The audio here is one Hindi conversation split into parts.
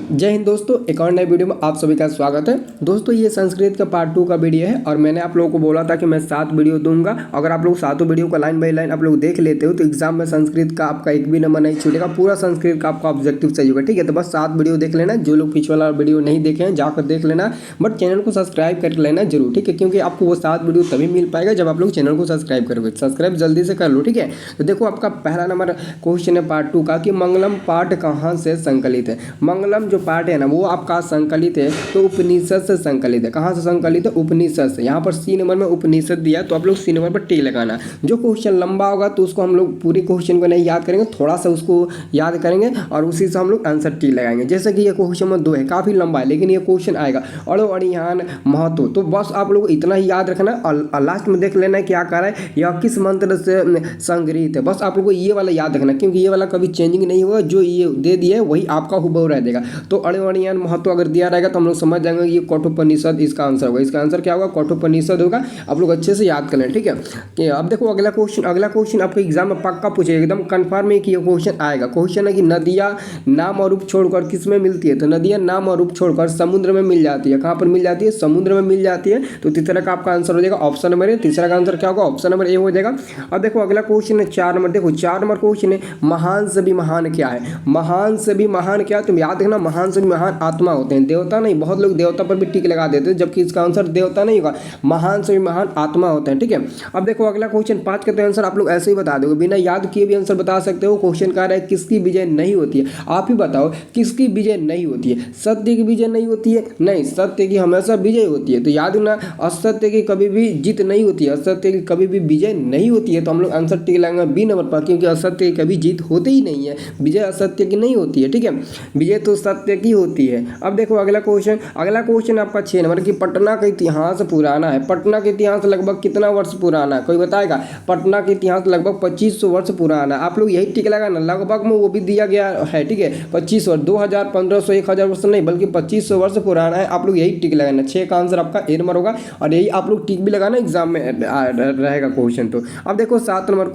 जय हिंद दोस्तों, एक और नए वीडियो में आप सभी का स्वागत है। दोस्तों ये संस्कृत का पार्ट 2 का वीडियो है और मैंने आप लोगों को बोला था कि मैं 7 वीडियो दूंगा। अगर आप लोग सातों वीडियो का लाइन बाय लाइन आप लोग देख लेते हो तो एग्जाम में संस्कृत का आपका एक भी नंबर नहीं छूटेगा, पूरा संस्कृत का आपका ऑब्जेक्टिव सही होगा। ठीक है, तो बस 7 वीडियो देख लेना। जो लोग पिछले वाला वीडियो नहीं देखे हैं जाकर देख लेना, बट चैनल को सब्सक्राइब कर लेना जरूर। ठीक है, क्योंकि आपको वो 7 वीडियो तभी मिल पाएगा जब आप लोग चैनल को सब्सक्राइब करोगे। सब्सक्राइब जल्दी से कर लो। ठीक है, तो देखो आपका पहला नंबर क्वेश्चन है पार्ट 2 का कि मंगलम पाठ कहाँ से संकलित है। मंगलम जो पाठ है ना वो आपका संकलित है तो उपनिषद से संकलित है। कहाँ से संकलित है? उपनिषद से। यहाँ पर सी नंबर में उपनिषद दिया तो आप लोग सी नंबर पर टिक लगाना। जो क्वेश्चन लंबा होगा तो उसको हम लोग पूरी क्वेश्चन को नहीं याद करेंगे, थोड़ा सा उसको याद करेंगे और उसी से हम लोग आंसर टिक लगाएंगे। जैसे कि ये क्वेश्चन नंबर 2 है, काफी लंबा है लेकिन ये क्वेश्चन आएगा अड़ो अड़ियान महत्व, तो बस आप लोग इतना ही याद रखना और लास्ट में देख लेना क्या कर रहा है, यह किस मंत्र से संग्रहित है। बस आप लोग को ये वाला याद रखना क्योंकि ये वाला कभी चेंजिंग नहीं होगा। जो ये दे दिया है वही आपका हुबहू रह जाएगा। तो अड़ो अड़ियान महत्व अगर दिया रहेगा तो हम लोग समझ जाएंगे ये कठोपनिषद इसका आंसर होगा। इसका आंसर क्या होगा? कठोपनिषद होगा। आप लोग अच्छे से याद कर लें। ठीक है, कि अब देखो अगला क्वेश्चन आपको एग्जाम में पक्का पूछेगा, एकदम कंफर्म है कि ये क्वेश्चन आएगा। क्वेश्चन है कि नदियां नाम और रूप छोड़कर किस में मिलती है? तो नदियां नाम और रूप छोड़कर समुद्र में मिल जाती है। कहाँ पर मिल जाती है? समुद्र में मिल जाती है। तो तीसरा का आपका आंसर हो जाएगा ऑप्शन नंबर ए। तीसरा का आंसर क्या होगा? ऑप्शन नंबर ए हो जाएगा। अब देखो अगला क्वेश्चन है 4 नंबर। देखो 4 नंबर क्वेश्चन है महान से भी महान क्या है? महान से भी महान क्या? तुम याद रखना, महान से भी महान आत्मा होते हैं, देवता नहीं। बहुत लोग देवता पर भी टिक लगा देते हैं जबकि इसका आंसर देवता नहीं होगा, महान से भी महान आत्मा होते हैं। ठीक है, अब देखो अगला क्वेश्चन 5 का तो आंसर आप लोग ऐसे ही बता दोगे, बिना याद किए भी आंसर बता सकते हो। क्वेश्चन कह रहा है किसकी विजय नहीं होती है? आप ही बताओ किसकी विजय नहीं होती है? सत्य की विजय नहीं होती है? नहीं, सत्य की हमेशा विजय होती है। तो याद रखना असत्य की कभी भी जीत नहीं होती है, असत्य की कभी भी विजय नहीं होती है। तो हम लोग आंसर टिक लगाएंगे बी नंबर पर, क्योंकि असत्य की कभी जीत होती ही नहीं है, विजय असत्य की नहीं होती है। ठीक है, विजय तो सत्य की होती है। अब देखो अगला क्वेश्चन आपका 6 नंबर की पटना का इतिहास पुराना है। पटना का इतिहास लगभग कितना वर्ष पुराना है? कोई बताएगा? पटना का इतिहास लगभग 2500 वर्ष पुराना है। आप लोग यही टिक लगाना, लगभग में वो भी दिया गया है। ठीक है, 25 वर्ष, 2000, 1500, 1000 वर्ष नहीं बल्कि 2500 वर्ष पुराना है। आप लोग यही टिक लगाना। 6 का आंसर आपका ए नंबर होगा और यही आप लोग टिक भी लगाना, एग्जाम में रहेगा क्वेश्चन। तो अब देखो 7 नंबर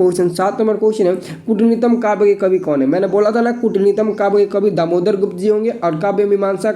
क्वेश्चन है कूटनीतम काव्य के कवि कौन है? मैंने बोला था ना कूटनीतम काव्य के कवि दामोदर गुप्त जी होंगे और काव्य मीमांसा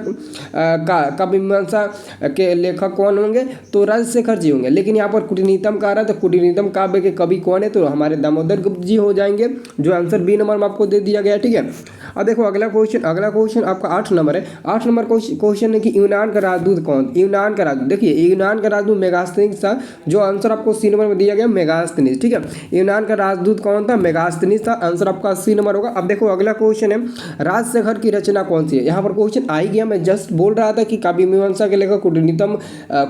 के लेखक कौन होंगे? तो राजशेखर जी होंगे। लेकिन यहाँ पर कूटनीतम कह रहा है तो कूटनीतम काव्य के कवि कौन है? तो हमारे दामोदर गुप्त जी हो जाएंगे, जो आंसर बी नंबर में आपको दे दिया गया है। ठीक है, अब देखो अगला क्वेश्चन आपका 8 नंबर है। 8 नंबर क्वेश्चन है कि यूनान का राजदूत कौन? यूनान का राजदूत, देखिए यूनान का राजदूत मेगास्थनीज था, जो आंसर आपको सी नंबर में दिया गया मेगास्थनीज। ठीक है, यूनान का राजदूत कौन था? मेगास्थनीज था। आंसर आपका सी नंबर होगा। अब देखो अगला क्वेश्चन है राजशेखर की रचना कौन सी है? यहाँ पर क्वेश्चन आ ही गया, मैं जस्ट बोल रहा था कि काव्य मीमांसा के लेखक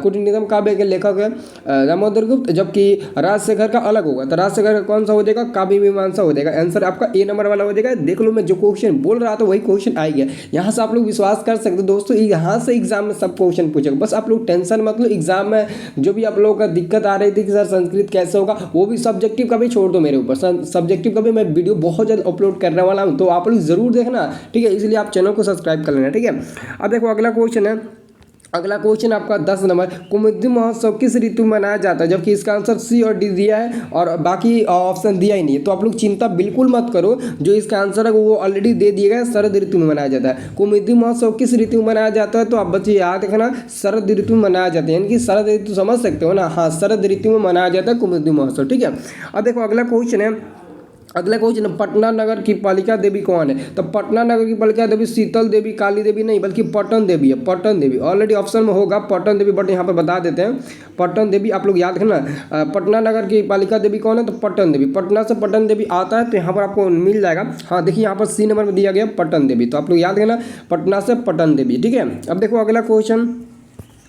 कूटनीतम काव्य के लेखक है दामोदर गुप्त, जबकि राजशेखर का अलग होगा। तो राजशेखर का कौन सा हो जाएगा? काव्य मीमांसा हो जाएगा। आंसर आपका ए नंबर वाला हो जाएगा। देख लो मैं जो क्वेश्चन बोल रहा था वही क्वेश्चन आ गया। यहाँ से आप लोग विश्वास कर सकते हो दोस्तों, यहाँ से एग्जाम में सब क्वेश्चन पूछेगा। बस आप लोग टेंशन मत लो। एग्जाम में जो भी आप लोगों का दिक्कत आ रही थी कि सर संस्कृत कैसे होगा, वो भी सब्जेक्टिव का भी छोड़ दो मेरे ऊपर। सब्जेक्टिव का भी मैं वीडियो बहुत जल्द अपलोड करने वाला हूँ, तो आप लोग जरूर देखना। ठीक है, इसलिए आप चैनल को सब्सक्राइब कर लेना। ठीक है, अब देखो अगला क्वेश्चन आपका 10 नंबर कुमुदी महोत्सव किस ऋतु में मनाया जाता है? जबकि इसका आंसर सी और डी दिया है और बाकी ऑप्शन दिया ही नहीं है। तो आप लोग चिंता बिल्कुल मत करो, जो इसका आंसर है वो ऑलरेडी दे दिया गया है, शरद ऋतु में मनाया जाता है। कुमुदी महोत्सव किस ऋतु में मनाया जाता है? तो आप बच्चे याद रखना शरद ऋतु में मनाया जाता है, यानी कि शरद ऋतु समझ सकते हो ना। हाँ, शरद ऋतु में मनाया जाता है कुमुदी महोत्सव। ठीक है, अब देखो अगला क्वेश्चन पटना नगर की पालिका देवी कौन है? तो पटना नगर की पालिका देवी शीतल देवी, काली देवी नहीं बल्कि पटन देवी है। पटन देवी ऑलरेडी ऑप्शन में होगा पटन देवी, बट यहाँ पर बता देते हैं पटन देवी। आप लोग याद रखना पटना नगर की पालिका देवी कौन है? तो पटन देवी। पटना से पटन देवी आता है तो यहाँ पर आपको मिल जाएगा। हाँ देखिए यहाँ पर सी नंबर में दिया गया पटन देवी। तो आप लोग याद रखना पटना से पटन देवी। ठीक है, अब देखो अगला क्वेश्चन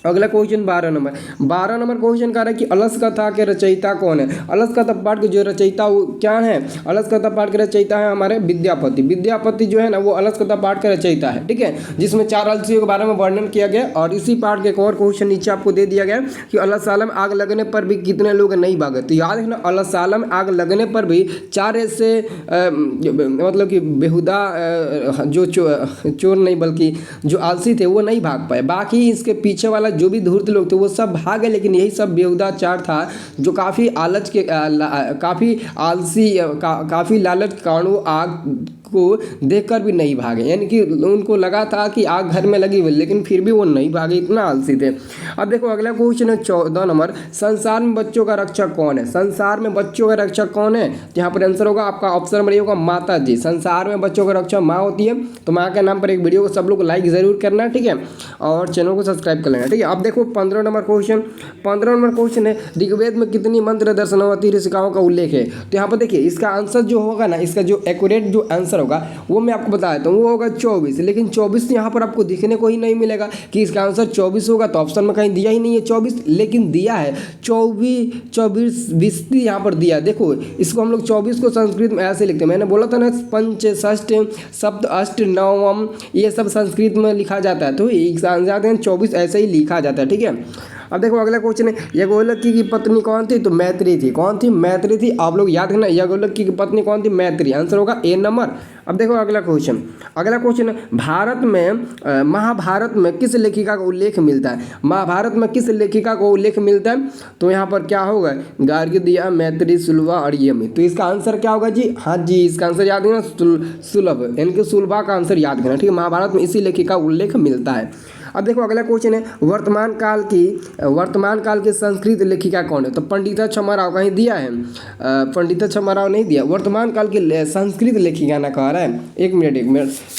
12 नंबर क्वेश्चन कह रहा है कि अलस कथा के रचयिता कौन है? अलस कथा पाठ के जो रचयिता वो क्या है? अलस कथा पाठ के रचयिता है हमारे विद्यापति। विद्यापति जो है ना वो अलस कथा पाठ के रचयिता है। ठीक है, जिसमें 4 अलसियों के बारे में वर्णन किया गया। और इसी पाठ के एक और क्वेश्चन नीचे आपको दे दिया गया कि अलसाला में आग लगने पर भी कितने लोग नहीं भागे? तो याद रखना अलसाला में आग लगने पर भी 4 ऐसे मतलब कि बेहुदा जो चोर नहीं बल्कि जो आलसी थे वो नहीं भाग पाए। बाकी इसके पीछे वाला जो भी धूर्त लोग थे वो सब भागे, लेकिन यही सब बेहुदाचार था जो काफ़ी आलस के काफ़ी आलसी काफ़ी लालच के कारण वो आग को देखकर भी नहीं भागे, यानी कि उनको लगा था कि आग घर में लगी हुई, लेकिन फिर भी वो नहीं भागे, इतना आलसी थे। अब देखो अगला क्वेश्चन है 14 नंबर, संसार में बच्चों का रक्षक कौन है? संसार में बच्चों का रक्षक कौन है? तो यहाँ पर आंसर होगा आपका ऑप्शन नंबर ए होगा माता जी। संसार में बच्चों का रक्षक माँ होती है। तो माँ के नाम पर एक वीडियो को सब लोग लाइक जरूर करना, ठीक है, और चैनल को सब्सक्राइब कर लेना, ठीक है। अब देखो 15 नंबर क्वेश्चन, 15 नंबर क्वेश्चन है ऋग्वेद में कितनी मंत्र दर्शनावती ऋषिकाओं का उल्लेख है? तो यहाँ पर देखिए इसका आंसर जो होगा ना, इसका जो एक्यूरेट जो आंसर होगा वो मैं आपको बता देता हूँ, वो होगा 24। लेकिन 24 यहाँ पर आपको दिखने को ही नहीं मिलेगा कि इसका आंसर 24 होगा, तो ऑप्शन में कहीं दिया ही नहीं है 24, लेकिन दिया है 24 विस्ती यहाँ पर दिया। देखो इसको हम लोग 24 को संस्कृत में ऐसे लिखते हैं, मैंने बोला था ना पंच षष्ठ सप्त अष्ट नवम ये सब संस्कृत में लिखा जाता है, तो जाते हैं 24 ऐसे ही लिखा जाता है, ठीक है। अब देखो अगला क्वेश्चन है याज्ञवल्क्य की पत्नी कौन थी? तो मैत्री थी। कौन थी? मैत्री थी। आप लोग याद रखना याज्ञवल्क्य की पत्नी कौन थी? मैत्री। आंसर होगा ए नंबर। अब देखो अगला क्वेश्चन, अगला क्वेश्चन है भारत में महाभारत में किस लेखिका का उल्लेख मिलता है? महाभारत में किस लेखिका को उल्लेख मिलता है? तो यहाँ पर क्या होगा? गार्ग्य, मैत्री, सुलभा और यमी। तो इसका आंसर क्या होगा जी? हाँ जी, इसका आंसर याद रखना सुलभ, यानी कि सुलभा का आंसर याद करना, ठीक है। महाभारत में इसी लेखिका का उल्लेख मिलता है। अब देखो अगला क्वेश्चन है वर्तमान काल की संस्कृत लेखिका कौन है? तो पंडिता छमाराव कहीं दिया है? पंडिता छमाराव नहीं दिया। वर्तमान काल की संस्कृत लेखिका ना कह रहा है। एक मिनट,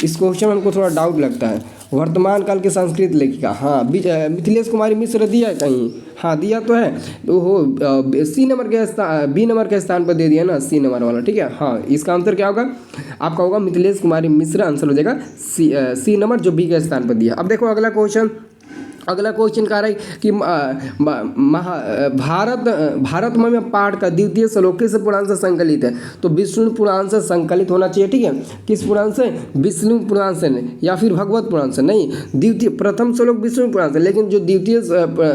इस क्वेश्चन में हमको थोड़ा डाउट लगता है। वर्तमान काल की संस्कृत लेखिका, हाँ मिथिलेश कुमारी मिश्र दिया है कहीं? हाँ दिया तो है, तो हो बी नंबर के स्थान पर दे दिया ना, सी नंबर वाला, ठीक है। हाँ इसका आंसर क्या होगा? आपका होगा मिथिलेश कुमारी मिश्र, आंसर हो जाएगा सी नंबर जो बी के स्थान पर दिया। अब देखो अगला क्वेश्चन कह रहा है कि भारतमय पाठ का द्वितीय श्लोक किस पुराण से संकलित है? तो विष्णु पुराण से संकलित होना चाहिए, ठीक है। किस पुराण से? विष्णु पुराण से या फिर भगवत पुराण से? नहीं, द्वितीय प्रथम श्लोक विष्णु पुराण से, लेकिन जो द्वितीय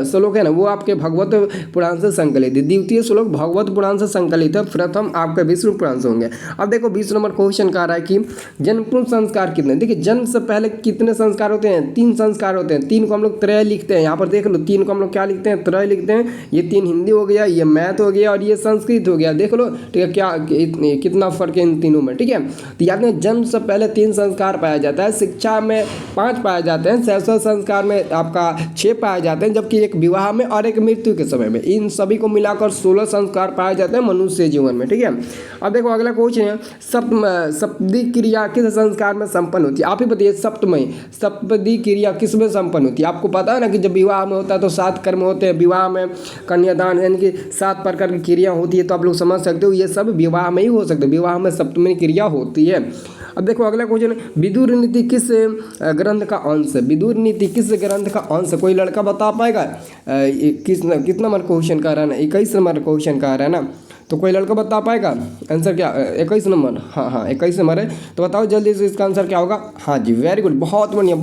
श्लोक है ना वो आपके भगवत पुराण से संकलित है। द्वितीय श्लोक भगवत पुराण से संकलित है, प्रथम आपके विष्णु पुराण से होंगे। अब देखो 20 नंबर क्वेश्चन कह रहा है कि जन्मपूर्व संस्कार कितने? देखिए जन्म से पहले कितने संस्कार होते हैं? 3 संस्कार होते हैं। 3 को हम लोग त्रय लिखते हैं, यहाँ पर देख लो 3 को हम लोग क्या लिखते हैं? त्रय लिखते हैं। ये 3 हिंदी हो गया, ये मैथ हो गया और ये संस्कृत हो गया, देख लो, ठीक है। क्या कितना फर्क है इन तीनों में, ठीक है। तो याद है जन्म से पहले 3 संस्कार पाया जाता है, शिक्षा में 5 पाए जाते हैं, शैशव संस्कार में आपका 6 पाए जाते हैं, जबकि एक विवाह में और एक मृत्यु के समय में। इन सभी को मिलाकर 16 संस्कार पाए जाते हैं मनुष्य जीवन में, ठीक है। अब देखो अगला क्वेश्चन है सप्तदी क्रिया किस संस्कार में संपन्न होती है? आप ही बताइए सप्तदी क्रिया किस में संपन्न होती है? आपको पता है ना कि जब विवाह में होता है तो 7 कर्म होते हैं। विवाह में कन्यादान यानी कि 7 प्रकार की क्रिया होती है, तो आप लोग समझ सकते हो ये सब विवाह में ही हो सकते हैं। विवाह में सप्तमी क्रिया होती है। अब देखो अगला क्वेश्चन, विदुर नीति किस ग्रंथ का अंश है? विदुर नीति किस ग्रंथ का अंश है? कोई लड़का बता पाएगा? कितना नंबर क्वेश्चन का रहा है ना? 21 नंबर क्वेश्चन का रहा है ना, तो कोई लड़का बता पाएगा आंसर क्या? 21 नंबर, हाँ 21 नंबर है। तो बताओ जल्दी से इसका आंसर क्या होगा? हाँ जी वेरी गुड, बहुत बढ़िया,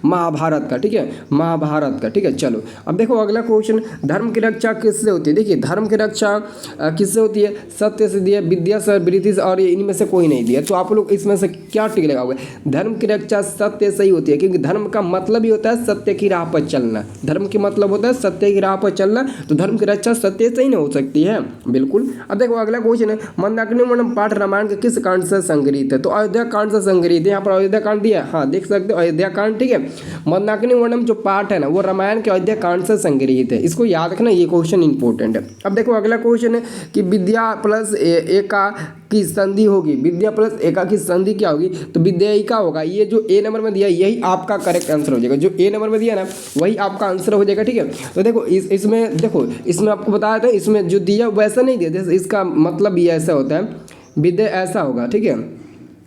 महाभारत का, ठीक है, महाभारत का, ठीक है। चलो अब देखो अगला क्वेश्चन, धर्म की रक्षा किससे होती है? देखिए धर्म की रक्षा किससे होती है? सत्य से दिया, विद्या से, वृत्ति से, और इनमें से कोई नहीं दिया। तो आप लोग इसमें से क्या टिक लगाओगे? धर्म की रक्षा सत्य से ही होती है, क्योंकि धर्म का मतलब ही होता है सत्य की राह पर चलना। धर्म के मतलब होता है सत्य की राह पर चलना, तो धर्म की रक्षा सत्य से ही नहीं हो सकती है, बिल्कुल। अब देखो अगला क्वेश्चन है मंदाकिनी वर्णम पाठ रामायण के किस कांड से संग्रहित है? तो अयोध्या कांड से संग्रहित है। यहाँ पर अयोध्या कांड दिया है, हाँ देख सकते हो अयोध्या कांड, ठीक है। मंदाकिनी वर्णम जो पाठ है ना वो रामायण के अयोध्या कांड से संग्रहित है, इसको याद रखना, ये क्वेश्चन इंपॉर्टेंट है। अब देखो अगला क्वेश्चन है कि विद्या प्लस एका की संधि होगी। विद्या प्लस एका की संधि क्या होगी? तो विद्यायिका होगा। ये जो ए नंबर में दिया यही आपका करेक्ट आंसर हो जाएगा, जो ए नंबर में दिया ना वही आपका आंसर हो जाएगा, ठीक है। तो देखो इसमें देखो इसमें आपको बताया था, इसमें जो दिया वैसा नहीं दिया, इसका मतलब ये ऐसा होता है, विद्या ऐसा होगा, ठीक है।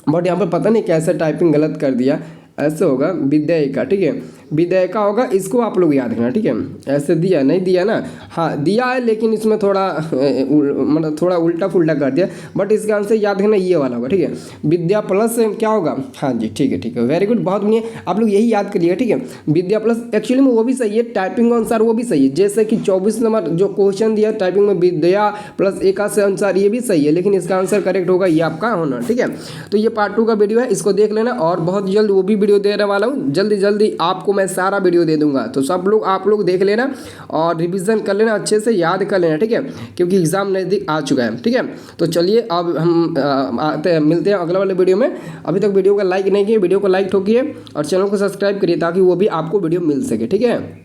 बट यहाँ पर पता नहीं कैसे टाइपिंग गलत कर दिया, ऐसे होगा विद्यायिका, ठीक है, विद्यायिका होगा, इसको आप लोग याद रखना, ठीक है। ऐसे दिया नहीं दिया ना, हाँ दिया है लेकिन इसमें थोड़ा मतलब थोड़ा उल्टा फुल्टा कर दिया, बट इसका आंसर याद रखना ये वाला होगा, ठीक है। विद्या प्लस क्या होगा? हाँ जी ठीक है वेरी गुड, बहुत बढ़िया, आप लोग यही याद करिएगा, ठीक है। विद्या प्लस एक्चुअली में वो भी सही है, टाइपिंग अनुसार वो भी सही है, जैसे कि 24 नंबर जो क्वेश्चन दिया टाइपिंग में विद्या प्लस एका से अनुसार ये भी सही है, लेकिन इसका आंसर करेक्ट होगा ये आपका होना, ठीक है। तो ये पार्ट 2 का वीडियो है, इसको देख लेना और बहुत जल्द वो भी वीडियो देने वाला हूँ, जल्दी जल्दी आपको मैं सारा वीडियो दे दूंगा। तो सब लोग आप लोग देख लेना और रिवीजन कर लेना, अच्छे से याद कर लेना, ठीक है, क्योंकि एग्ज़ाम नज़दीक आ चुका है, ठीक है। तो चलिए अब हम आते हैं, मिलते हैं अगले वाले वीडियो में। अभी तक वीडियो को लाइक नहीं किए, वीडियो को लाइक ठोकिए और चैनल को सब्सक्राइब करिए ताकि वो भी आपको वीडियो मिल सके, ठीक है।